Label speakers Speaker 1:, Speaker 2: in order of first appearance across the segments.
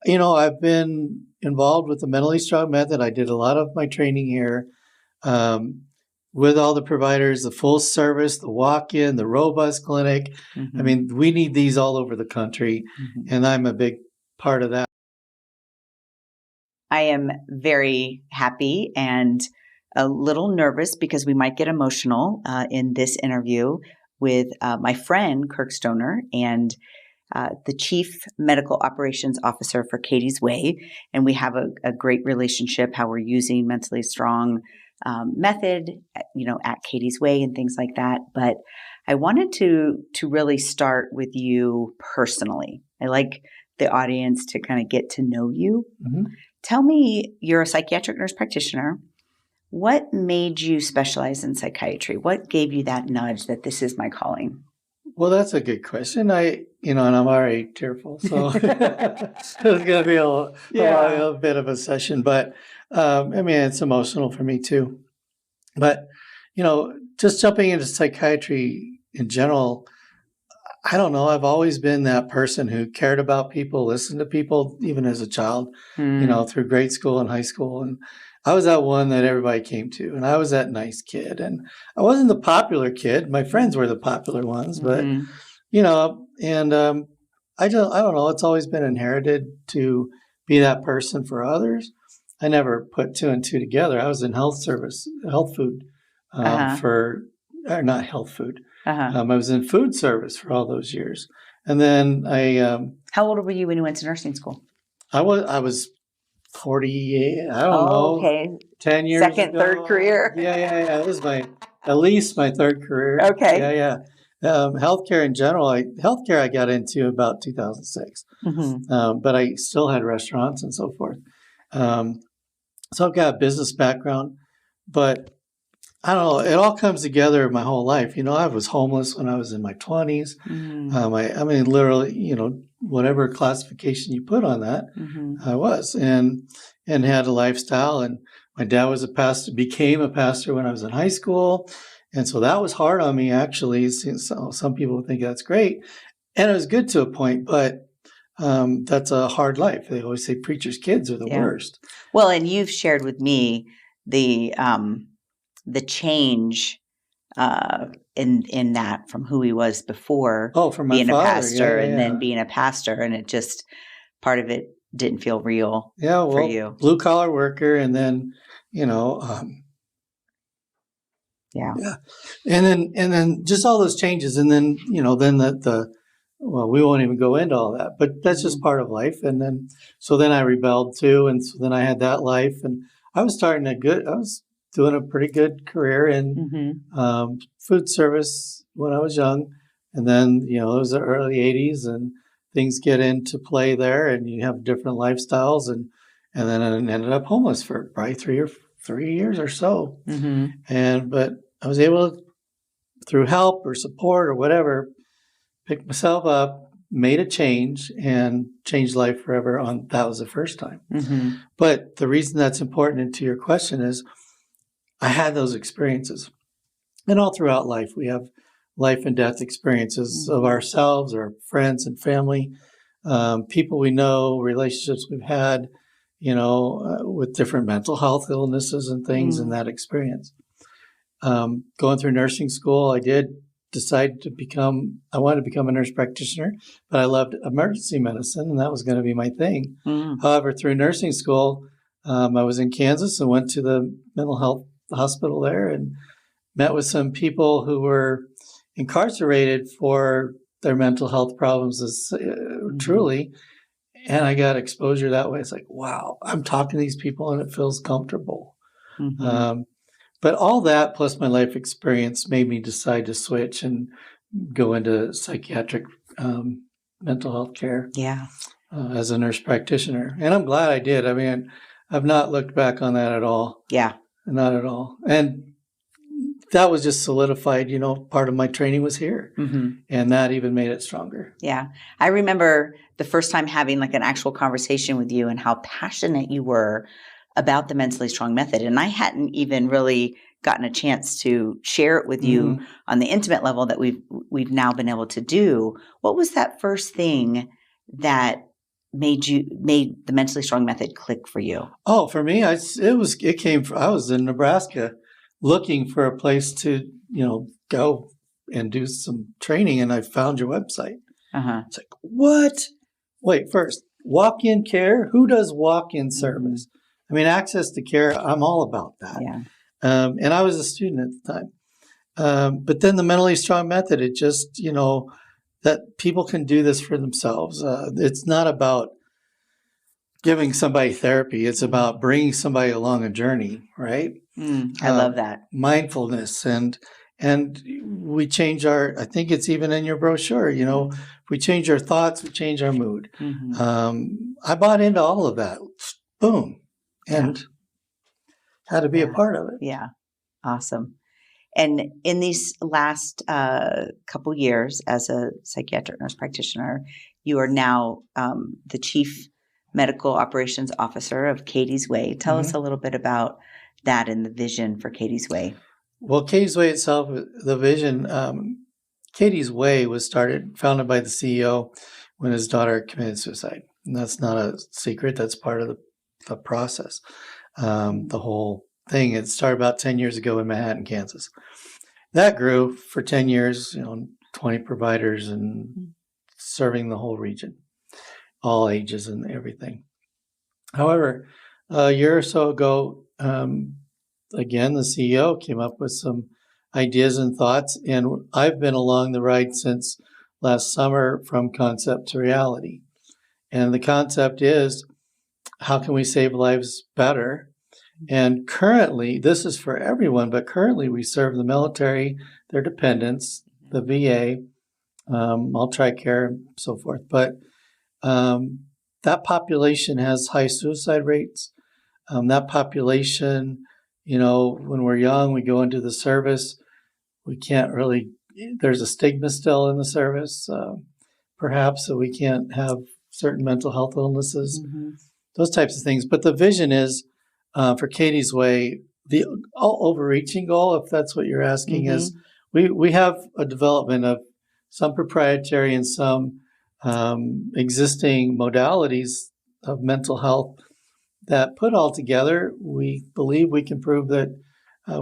Speaker 1: I've been involved with the mentally strong method. I did a lot of my training here with all the providers, the full service, the walk-in, the robust clinic. I mean, we need these all over the country, and I'm a big part of that.
Speaker 2: I am very happy and a little nervous because we might get emotional in this interview with my friend, Kirk Stoner, and the Chief Medical Operations Officer for Katie's Way. And we have a great relationship, how we're using Mentally Strong method, at Katie's Way and things like that. But I wanted to really start with you personally. I like the audience to kind of get to know you. Tell me, you're a psychiatric nurse practitioner. What made you specialize in psychiatry? What gave you that nudge that this is my calling?
Speaker 1: Well, that's a good question. And I'm already tearful, so it's going to be a bit of a session. But it's emotional for me too. But just jumping into psychiatry in general, I don't know. I've always been that person who cared about people, listened to people, even as a child, through grade school and high school. And I was that one that everybody came to, and I was that nice kid. And I wasn't the popular kid. My friends were the popular ones, but, I don't know. It's always been inherited to be that person for others. I never put two and two together. I was in health food not health food. I was in food service for all those years. And then
Speaker 2: how old were you when you went to nursing school?
Speaker 1: I was 48, I don't know.
Speaker 2: Okay.
Speaker 1: 10 years
Speaker 2: Second,
Speaker 1: ago.
Speaker 2: third career.
Speaker 1: Yeah. It was at least my third career.
Speaker 2: Okay.
Speaker 1: Yeah. Healthcare in general, healthcare I got into about 2006. But I still had restaurants and so forth. So I've got a business background, but I don't know. It all comes together my whole life. I was homeless when I was in my 20s. Literally, whatever classification you put on that, I was, and had a lifestyle. And my dad was a pastor, became a pastor when I was in high school. And so that was hard on me, actually. So some people think that's great. And it was good to a point, but that's a hard life. They always say preachers' kids are the worst.
Speaker 2: Well, and you've shared with me the change in that from who he was before
Speaker 1: from
Speaker 2: being
Speaker 1: my father,
Speaker 2: a pastor and then being a pastor, and it just part of it didn't feel real for you.
Speaker 1: Blue collar worker, and then and then just all those changes, and then we won't even go into all that, but that's just part of life. And then then I rebelled too, and so then I had that life, and I was doing a pretty good career in food service when I was young. And then, it was the early 80s and things get into play there, and you have different lifestyles. And then I ended up homeless for probably 3 years or so. But I was able to, through help or support or whatever, pick myself up, made a change, and changed life forever. That was the first time. But the reason that's important to your question is, I had those experiences. And all throughout life, we have life and death experiences of ourselves, our friends and family, people we know, relationships we've had, with different mental health illnesses and things in that experience. Going through nursing school, I did decide I wanted to become a nurse practitioner, but I loved emergency medicine, and that was going to be my thing. However, through nursing school, I was in Kansas and went to the mental health hospital there and met with some people who were incarcerated for their mental health problems, truly. And I got exposure that way. It's like, wow, I'm talking to these people and it feels comfortable. But all that plus my life experience made me decide to switch and go into psychiatric mental health care as a nurse practitioner. And I'm glad I did. I mean, I've not looked back on that at all.
Speaker 2: Yeah.
Speaker 1: Not at all. And that was just solidified, part of my training was here. And that even made it stronger.
Speaker 2: Yeah. I remember the first time having like an actual conversation with you and how passionate you were about the Mentally Strong method. And I hadn't even really gotten a chance to share it with you on the intimate level that we've now been able to do. What was that first thing that made the Mentally Strong method click for you?
Speaker 1: Oh, for me, I was in Nebraska looking for a place to, go and do some training, and I found your website. It's like, what? Wait, first, walk-in care? Who does walk-in service? I mean, access to care, I'm all about that.
Speaker 2: Yeah.
Speaker 1: And I was a student at the time. But then the Mentally Strong method, it just, that people can do this for themselves. It's not about giving somebody therapy. It's about bringing somebody along a journey, right?
Speaker 2: I love that.
Speaker 1: Mindfulness. And we change I think it's even in your brochure, if we change our thoughts, we change our mood. I bought into all of that. Boom. And had to be a part of it.
Speaker 2: Yeah. Awesome. And in these last couple years as a psychiatric nurse practitioner, you are now the Chief Medical Operations Officer of Katie's Way. Tell us a little bit about that and the vision for Katie's Way.
Speaker 1: Well, Katie's Way itself, the vision, Katie's Way was founded by the CEO when his daughter committed suicide. And that's not a secret. That's part of the process. The whole thing, it started about 10 years ago in Manhattan, Kansas. That grew for 10 years, 20 providers and serving the whole region, all ages and everything. However, a year or so ago, again, the CEO came up with some ideas and thoughts, and I've been along the ride since last summer from concept to reality. And the concept is, how can we save lives better? And currently, this is for everyone, but currently we serve the military, their dependents, the VA, all TRICARE, and so forth. But that population has high suicide rates. That population, when we're young, we go into the service. We can't really, there's a stigma still in the service, perhaps, so we can't have certain mental health illnesses, those types of things. But the vision is, for Katie's Way, the overreaching goal, if that's what you're asking, is we have a development of some proprietary and some existing modalities of mental health that put all together, we believe we can prove that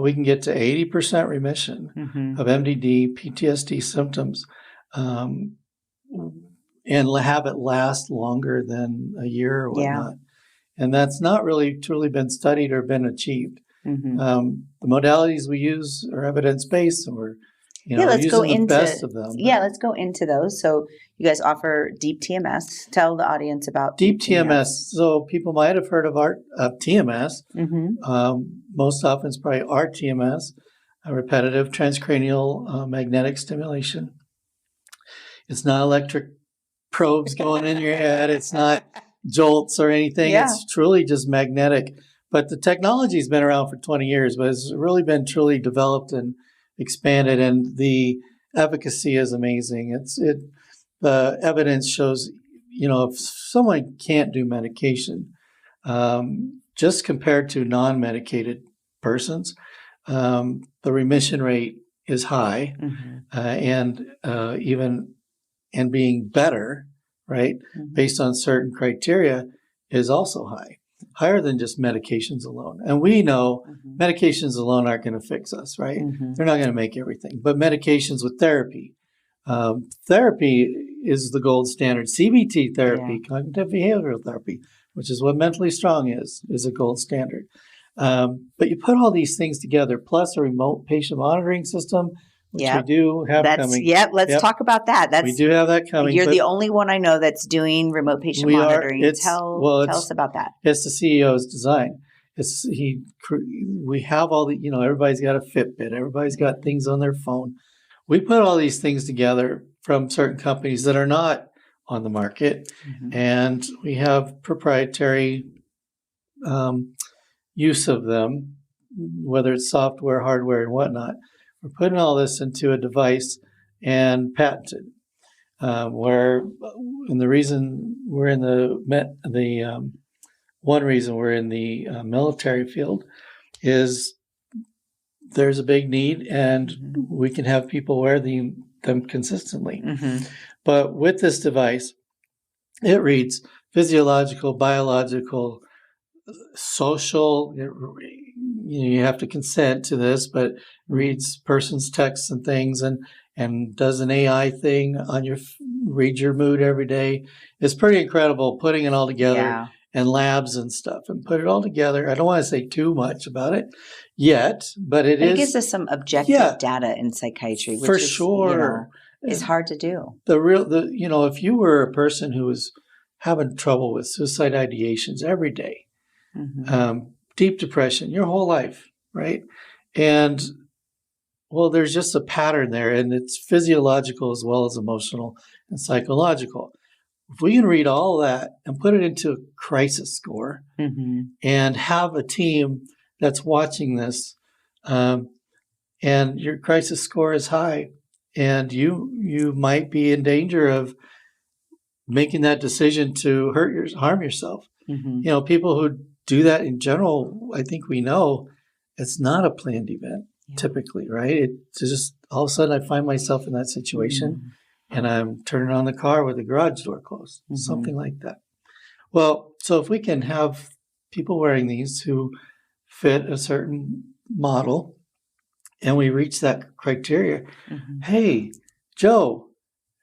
Speaker 1: we can get to 80% remission of MDD, PTSD symptoms, and have it last longer than a year or whatnot. And that's not really truly been studied or been achieved. The modalities we use are evidence-based, and we're
Speaker 2: let's
Speaker 1: using
Speaker 2: go
Speaker 1: the
Speaker 2: into
Speaker 1: best of them.
Speaker 2: Let's go into those. So you guys offer Deep TMS. Tell the audience about
Speaker 1: Deep TMS. So people might have heard of TMS. Most often it's probably RTMS, repetitive transcranial magnetic stimulation. It's not electric probes going in your head. It's not jolts or anything. It's truly just magnetic. But the technology's been around for 20 years, but it's really been truly developed and expanded, and the efficacy is amazing. The evidence shows, if someone can't do medication, just compared to non-medicated persons, the remission rate is high, and being better, right, based on certain criteria, is also higher than just medications alone. And we know medications alone aren't going to fix us, right? They're not going to make everything. But medications with therapy, therapy is the gold standard. CBT therapy, cognitive behavioral therapy, which is what Mentally Strong is a gold standard. But you put all these things together, plus a remote patient monitoring system, which we do have coming.
Speaker 2: Let's talk about that.
Speaker 1: We do have that coming.
Speaker 2: You're the only one I know that's doing remote patient monitoring. Tell us about that.
Speaker 1: It's the CEO's design. We have all the, everybody's got a Fitbit. Everybody's got things on their phone. We put all these things together from certain companies that are not on the market. And we have proprietary use of them, whether it's software, hardware, and whatnot. We're putting all this into a device and patented. The reason we're in one reason we're in the military field is there's a big need, and we can have people wear them consistently. But with this device, it reads physiological, biological, social. You have to consent to this, but reads person's texts and things, and does an AI thing on read your mood every day. It's pretty incredible putting it all together.
Speaker 2: Yeah.
Speaker 1: And labs and stuff, and put it all together. I don't want to say too much about it yet, but it
Speaker 2: gives us some objective data in psychiatry, which
Speaker 1: for
Speaker 2: is,
Speaker 1: sure,
Speaker 2: is hard to do.
Speaker 1: If you were a person who was having trouble with suicide ideations every day, deep depression, your whole life, right? And well, there's just a pattern there, and it's physiological as well as emotional and psychological. If we can read all that and put it into a crisis score and have a team that's watching this, and your crisis score is high, and you might be in danger of making that decision to harm yourself. People who do that in general, I think we know it's not a planned event typically, right? It's just all of a sudden I find myself in that situation. And I'm turning on the car with the garage door closed, something like that. Well, so if we can have people wearing these who fit a certain model, and we reach that criteria, hey, Joe,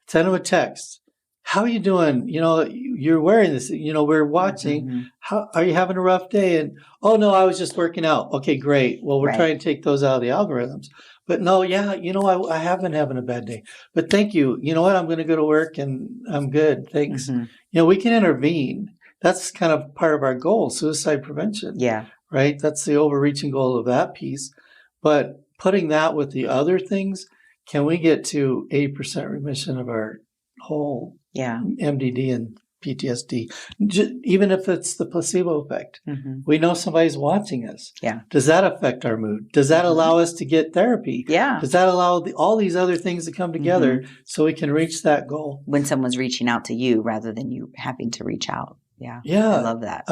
Speaker 1: send him a text. How are you doing? You're wearing this. We're watching. How are you having a rough day? And oh no, I was just working out. Okay, great. Well, we're trying to take those out of the algorithms. But no, I have been having a bad day. But thank you. You know what? I'm going to go to work and I'm good. Thanks. We can intervene. That's kind of part of our goal, suicide prevention.
Speaker 2: Yeah.
Speaker 1: Right? That's the overreaching goal of that piece. But putting that with the other things, can we get to 80% remission of our whole MDD and PTSD, even if it's the placebo effect? We know somebody's watching us.
Speaker 2: Yeah.
Speaker 1: Does that affect our mood? Does that allow us to get therapy?
Speaker 2: Yeah.
Speaker 1: Does that allow all these other things to come together so we can reach that goal?
Speaker 2: When someone's reaching out to you rather than you having to reach out. Yeah.
Speaker 1: Yeah.
Speaker 2: I love that.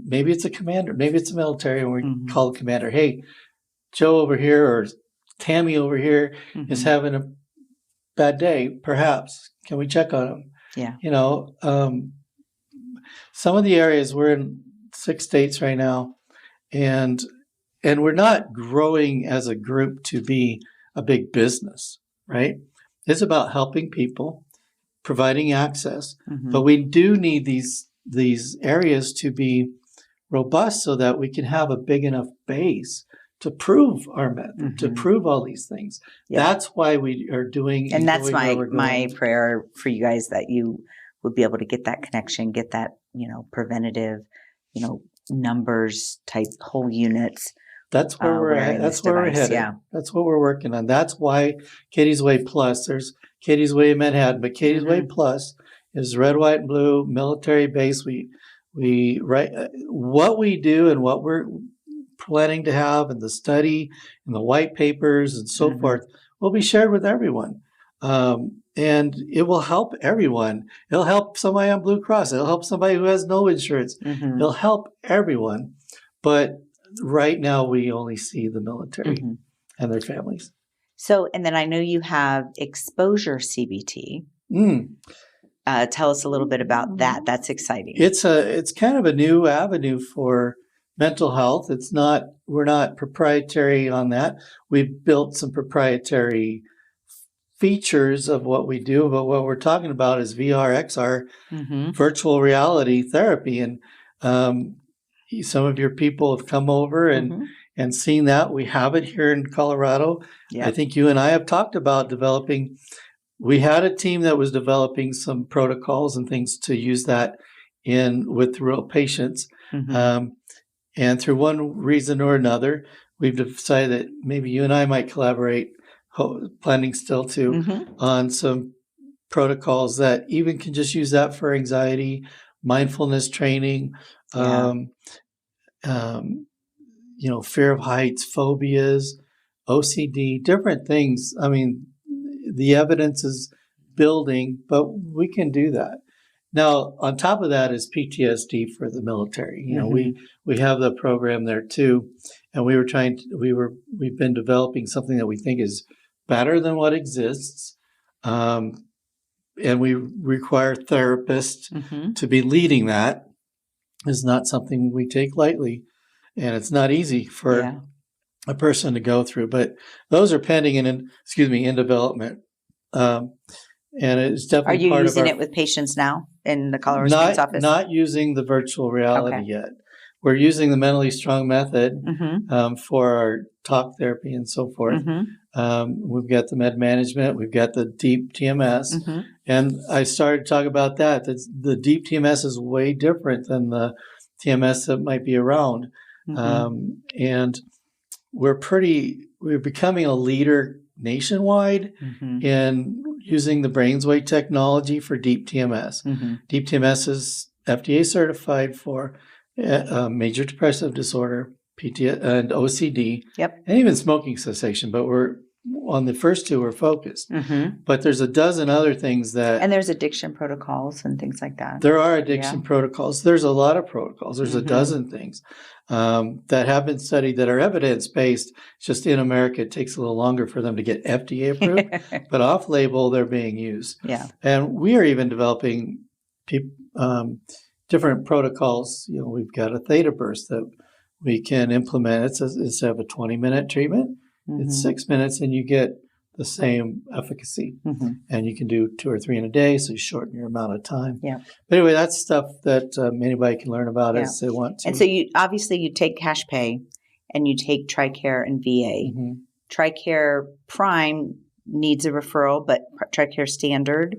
Speaker 1: Maybe it's a commander. Maybe it's a military, and we call the commander, hey, Joe over here or Tammy over here is having a bad day, perhaps. Can we check on him?
Speaker 2: Yeah.
Speaker 1: Some of the areas, we're in 6 states right now, and we're not growing as a group to be a big business, right? It's about helping people, providing access, but we do need these areas to be robust so that we can have a big enough base to prove our method, to prove all these things. That's why we are doing.
Speaker 2: And that's my prayer for you guys, that you would be able to get that connection, get that, preventative, numbers type whole units.
Speaker 1: That's where we're at. That's where we're headed. Yeah. That's what we're working on. That's why Katie's Way Plus, there's Katie's Way in Manhattan, but Katie's Way Plus is red, white, and blue military base. We write what we do and what we're planning to have, and the study and the white papers and so forth will be shared with everyone. And it will help everyone. It'll help somebody on Blue Cross. It'll help somebody who has no insurance. It'll help everyone. But right now we only see the military and their families.
Speaker 2: So, and then I know you have exposure CBT. Tell us a little bit about that. That's exciting.
Speaker 1: It's kind of a new avenue for mental health. We're not proprietary on that. We've built some proprietary features of what we do, but what we're talking about is VR, XR, virtual reality therapy. And some of your people have come over and seen that. We have it here in Colorado. I think you and I have talked about developing. We had a team that was developing some protocols and things to use that with real patients. And through one reason or another, we've decided that maybe you and I might collaborate, planning still to, on some protocols that even can just use that for anxiety, mindfulness training, fear of heights, phobias, OCD, different things. I mean, the evidence is building, but we can do that. Now, on top of that is PTSD for the military. We have the program there too, and we've been developing something that we think is better than what exists. and we require therapists
Speaker 2: Mm-hmm.
Speaker 1: to be leading that, is not something we take lightly. And it's not easy for
Speaker 2: Yeah.
Speaker 1: a person to go through, but those are pending in development. And it's
Speaker 2: Are
Speaker 1: definitely
Speaker 2: you
Speaker 1: part of
Speaker 2: using
Speaker 1: our,
Speaker 2: it with patients now in the Colorado Springs office?
Speaker 1: not using the virtual reality
Speaker 2: Okay.
Speaker 1: yet. We're using the mentally strong method
Speaker 2: Mm-hmm.
Speaker 1: for our talk therapy and so forth.
Speaker 2: Mm-hmm.
Speaker 1: We've got the med management, we've got the deep TMS,
Speaker 2: Mm-hmm.
Speaker 1: and I started to talk about that. The deep TMS is way different than the TMS that might be around,
Speaker 2: Mm-hmm.
Speaker 1: and we're becoming a leader nationwide
Speaker 2: Mm-hmm.
Speaker 1: in using the BrainsWay technology for deep TMS.
Speaker 2: Mm-hmm.
Speaker 1: Deep TMS is FDA certified for major depressive disorder, PTSD, and OCD,
Speaker 2: Yep.
Speaker 1: and even smoking cessation. But we're on the first two, we're focused.
Speaker 2: Mm-hmm.
Speaker 1: But there's a dozen other things that
Speaker 2: And there's addiction protocols and things like that.
Speaker 1: there are addiction protocols. There's a lot of protocols. There's a
Speaker 2: Mm-hmm.
Speaker 1: dozen things that have been studied that are evidence based. Just in America, it takes a little longer for them to get FDA approved, but off label, they're being used.
Speaker 2: Yeah.
Speaker 1: And we are even developing different protocols. You know, we've got a theta burst that we can implement. Instead of a 20-minute treatment, it's 6 minutes, and you get the same efficacy.
Speaker 2: Mm-hmm.
Speaker 1: And you can do 2 or 3 in a day, so you shorten your amount of time.
Speaker 2: Yeah.
Speaker 1: But anyway, that's stuff that anybody can learn about as they want to.
Speaker 2: And so you take cash pay, and you take TRICARE and VA.
Speaker 1: Mm-hmm.
Speaker 2: TRICARE Prime needs a referral, but TRICARE Standard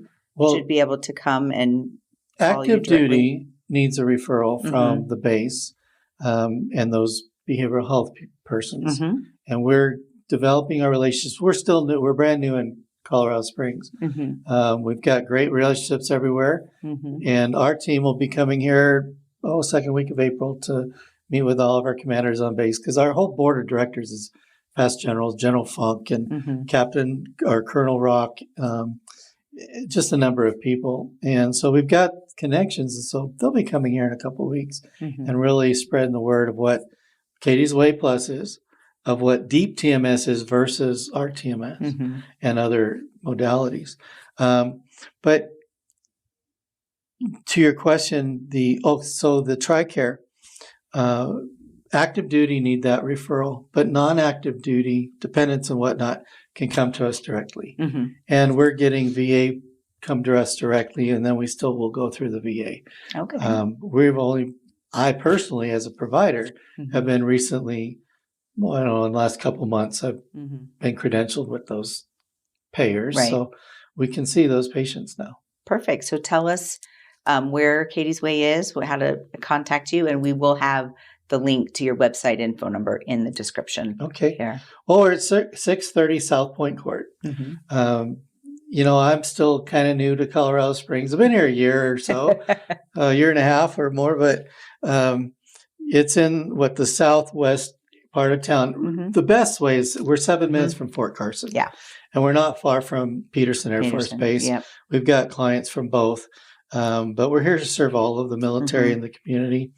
Speaker 2: should be able to come and
Speaker 1: active duty needs a referral from
Speaker 2: Mm-hmm.
Speaker 1: the base and those behavioral health persons.
Speaker 2: Mm-hmm.
Speaker 1: And we're developing our relationships. We're still new. We're brand new in Colorado Springs.
Speaker 2: Mm-hmm.
Speaker 1: We've got great relationships everywhere.
Speaker 2: Mm-hmm.
Speaker 1: And our team will be coming here, second week of April to meet with all of our commanders on base, because our whole board of directors is past generals, General Funk and
Speaker 2: Mm-hmm.
Speaker 1: Captain or Colonel Rock, just a number of people. And so we've got connections. And so they'll be coming here in a couple of weeks
Speaker 2: Mm-hmm.
Speaker 1: and really spreading the word of what Katie's Way Plus is, of what deep TMS is versus our TMS
Speaker 2: Mm-hmm.
Speaker 1: and other modalities. But to your question, so the TRICARE, active duty need that referral, but non-active duty, dependents and whatnot, can come to us directly.
Speaker 2: Mm-hmm.
Speaker 1: And we're getting VA come to us directly, and then we still will go through the VA.
Speaker 2: Okay.
Speaker 1: I personally, as a provider,
Speaker 2: Mm-hmm.
Speaker 1: have been recently, in the last couple of months, I've
Speaker 2: Mm-hmm.
Speaker 1: been credentialed with those payers.
Speaker 2: Right.
Speaker 1: So we can see those patients now.
Speaker 2: Perfect. So tell us where Katie's Way is, how to contact you, and we will have the link to your website and phone number in the description.
Speaker 1: Okay.
Speaker 2: Here.
Speaker 1: Well, we're at 630 South Point Court.
Speaker 2: Mm-hmm.
Speaker 1: I'm still kind of new to Colorado Springs. I've been here a year or so, a year and a half or more, but it's in the southwest part of town.
Speaker 2: Mm-hmm.
Speaker 1: The best way is we're 7 minutes
Speaker 2: Mm-hmm.
Speaker 1: from Fort Carson.
Speaker 2: Yeah.
Speaker 1: And we're not far from Peterson Air Force Base.
Speaker 2: Yep.
Speaker 1: We've got clients from both, but we're here to serve all of the military
Speaker 2: Mm-hmm.
Speaker 1: and the community.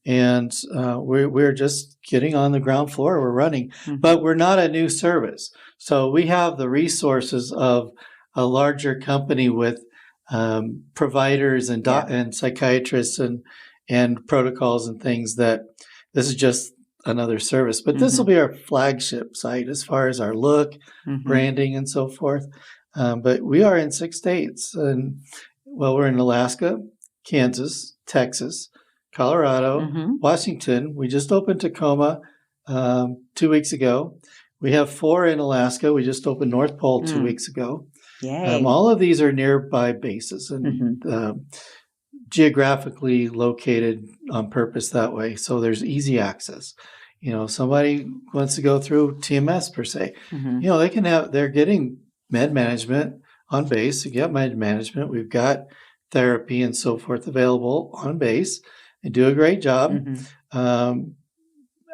Speaker 1: And we're just getting on the ground floor. We're running,
Speaker 2: Mm-hmm.
Speaker 1: but we're not a new service. So we have the resources of a larger company with providers and and psychiatrists and protocols and things that this is just another service. But this will be our flagship site as far as our look,
Speaker 2: Mm-hmm.
Speaker 1: branding, and so forth. But we are in 6 states. And we're in Alaska, Kansas, Texas, Colorado,
Speaker 2: Mm-hmm.
Speaker 1: Washington. We just opened Tacoma 2 weeks ago. We have 4 in Alaska. We just opened North Pole 2 weeks ago.
Speaker 2: Yay.
Speaker 1: All of these are nearby bases and geographically located on purpose that way. So there's easy access. Somebody wants to go through TMS per se.
Speaker 2: Mm-hmm.
Speaker 1: They're getting med management on base. You get med management. We've got therapy and so forth available on base. They do a great job.
Speaker 2: Mm-hmm.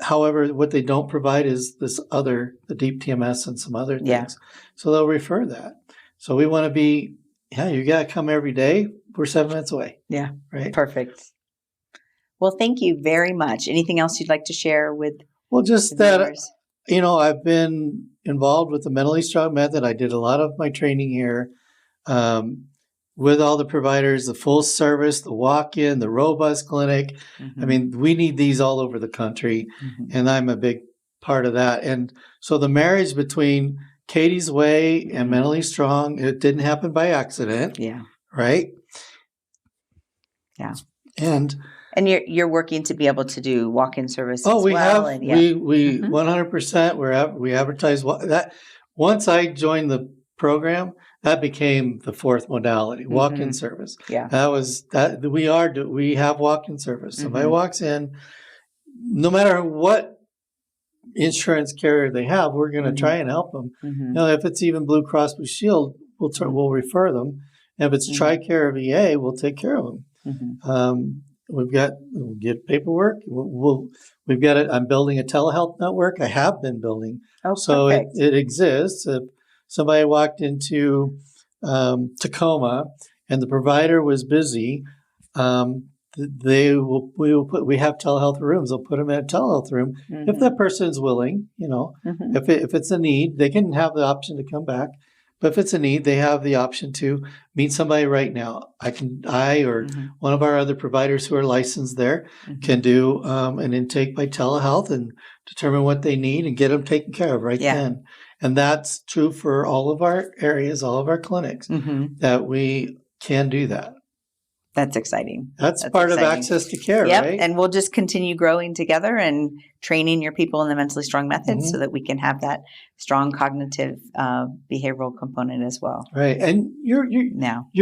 Speaker 1: However, what they don't provide is the deep TMS and some other things.
Speaker 2: Yeah.
Speaker 1: So they'll refer that. So we want to be, you got to come every day. We're 7 minutes away.
Speaker 2: Yeah.
Speaker 1: Right.
Speaker 2: Perfect. Well, thank you very much. Anything else you'd like to share with?
Speaker 1: Well, just
Speaker 2: the
Speaker 1: that,
Speaker 2: viewers?
Speaker 1: I've been involved with the mentally strong method. I did a lot of my training here. with all the providers, the full service, the walk-in, the robust clinic. I mean, we need these all over the country, and I'm a big part of that. And so the marriage between Katie's Way and Mentally Strong, it didn't happen by accident.
Speaker 2: Yeah.
Speaker 1: Right?
Speaker 2: Yeah.
Speaker 1: And
Speaker 2: you're working to be able to do walk-in service as
Speaker 1: we
Speaker 2: well.
Speaker 1: have. We 100%. We advertise that. Once I joined the program, that became the fourth modality, walk-in service.
Speaker 2: Yeah.
Speaker 1: That was that we have walk-in service. Somebody walks in, no matter what insurance carrier they have, we're going to try and help them. If it's even Blue Cross Blue Shield, we'll refer them. And if it's TRICARE or VA, we'll take care of them. We'll get paperwork. We've got it. I'm building a telehealth network. I have been building.
Speaker 2: Oh,
Speaker 1: so
Speaker 2: perfect.
Speaker 1: it exists. If somebody walked into Tacoma and the provider was busy, we have telehealth rooms. They'll put them in a telehealth room if that person's willing. If it's a need, they can have the option to come back. But if it's a need, they have the option to meet somebody right now. I or one of our other providers who are licensed there can do an intake by telehealth and determine what they need and get them taken care of right then. And that's true for all of our areas, all of our clinics, that we can do that.
Speaker 2: That's exciting.
Speaker 1: That's part of access to care, right?
Speaker 2: And we'll just continue growing together and training your people in the mentally strong method so that we can have that strong cognitive behavioral component as well.
Speaker 1: Right. And you're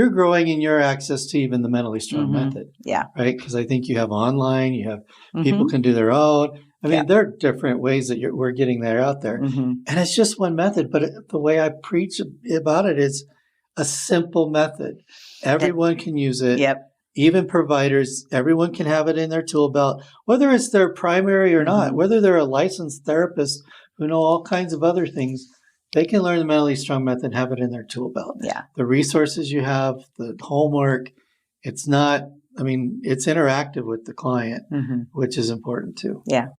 Speaker 1: growing in your access to even the mentally strong method.
Speaker 2: Yeah.
Speaker 1: Right. Because I think you have online, you have people can do their own. I mean, there are different ways that we're getting that out there. And it's just one method. But the way I preach about it is a simple method. Everyone can use it.
Speaker 2: Yep.
Speaker 1: Even providers, everyone can have it in their tool belt, whether it's their primary or not, whether they're a licensed therapist who know all kinds of other things, they can learn the mentally strong method and have it in their tool belt.
Speaker 2: Yeah.
Speaker 1: The resources you have, the homework, it's interactive with the client, which is important too.
Speaker 2: Yeah.